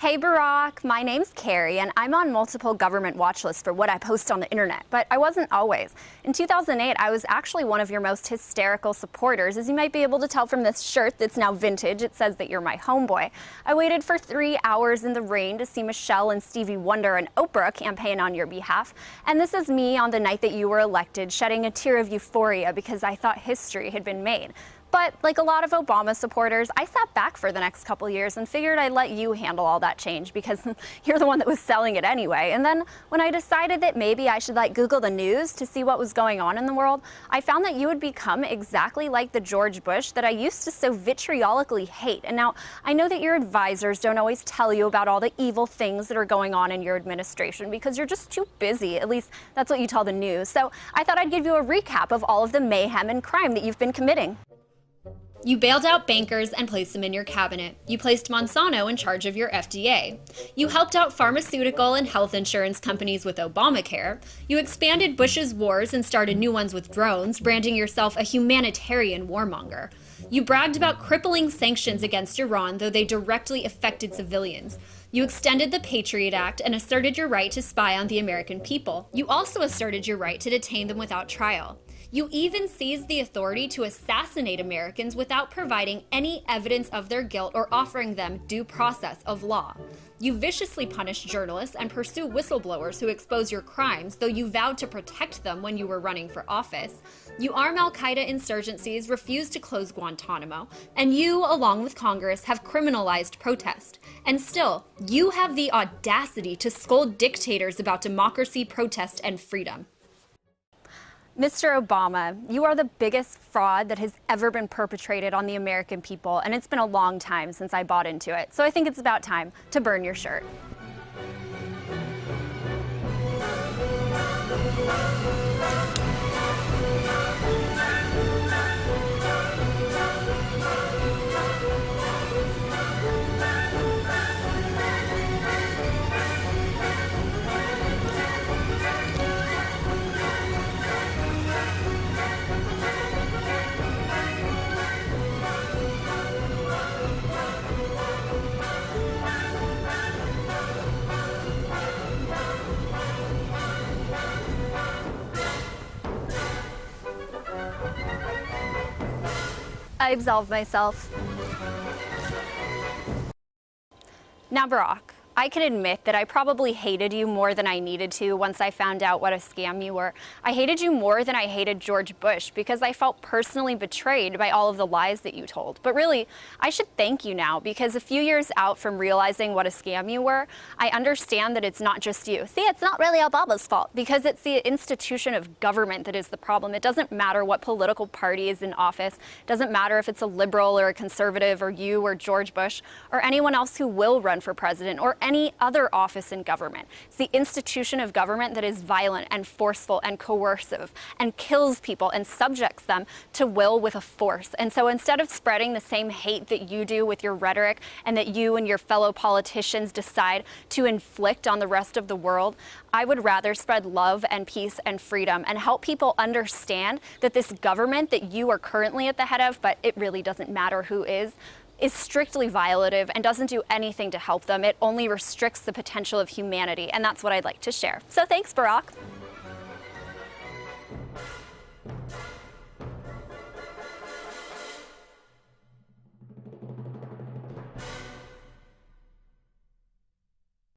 Hey Barack, my name's Carrie and I'm on multiple government watch lists for what I post on the internet, but I wasn't always. In 2008, I was actually one of your most hysterical supporters, as you might be able to tell from this shirt that's now vintage. It says that you're my homeboy. I waited for 3 hours in the rain to see Michelle and Stevie Wonder and Oprah campaign on your behalf. And this is me on the night that you were elected, shedding a tear of euphoria because I thought history had been made. But like a lot of Obama supporters, I sat back for the next couple years and figured I'd let you handle all that change because you're the one that was selling it anyway. And then when I decided that maybe I should Google the news to see what was going on in the world, I found that you would become exactly like the George Bush that I used to so vitriolically hate. And now I know that your advisors don't always tell you about all the evil things that are going on in your administration because you're just too busy. At least that's what you tell the news. So I thought I'd give you a recap of all of the mayhem and crime that you've been committing. You bailed out bankers and placed them in your cabinet. You placed Monsanto in charge of your FDA. You helped out pharmaceutical and health insurance companies with Obamacare. You expanded Bush's wars and started new ones with drones, branding yourself a humanitarian warmonger. You bragged about crippling sanctions against Iran, though they directly affected civilians. You extended the Patriot Act and asserted your right to spy on the American people. You also asserted your right to detain them without trial. You even seized the authority to assassinate Americans without providing any evidence of their guilt or offering them due process of law. You viciously punish journalists and pursue whistleblowers who expose your crimes, though you vowed to protect them when you were running for office. You arm al-Qaeda insurgencies, refuse to close Guantanamo, and you, along with Congress, have criminalized protest. And still, you have the audacity to scold dictators about democracy, protest, and freedom. Mr. Obama, you are the biggest fraud that has ever been perpetrated on the American people, and it's been a long time since I bought into it. So I think it's about time to burn your shirt. I absolve myself. Now, Barack, I can admit that I probably hated you more than I needed to once I found out what a scam you were. I hated you more than I hated George Bush because I felt personally betrayed by all of the lies that you told. But really, I should thank you now because a few years out from realizing what a scam you were, I understand that it's not just you. See, it's not really Obama's fault because it's the institution of government that is the problem. It doesn't matter what political party is in office. It doesn't matter if it's a liberal or a conservative or you or George Bush or anyone else who will run for president or any other office in government. It's the institution of government that is violent and forceful and coercive and kills people and subjects them to will with a force. And so instead of spreading the same hate that you do with your rhetoric and that you and your fellow politicians decide to inflict on the rest of the world, I would rather spread love and peace and freedom and help people understand that this government that you are currently at the head of, but it really doesn't matter who is strictly violative and doesn't do anything to help them. It only restricts the potential of humanity, and that's what I'd like to share. So thanks, Barack.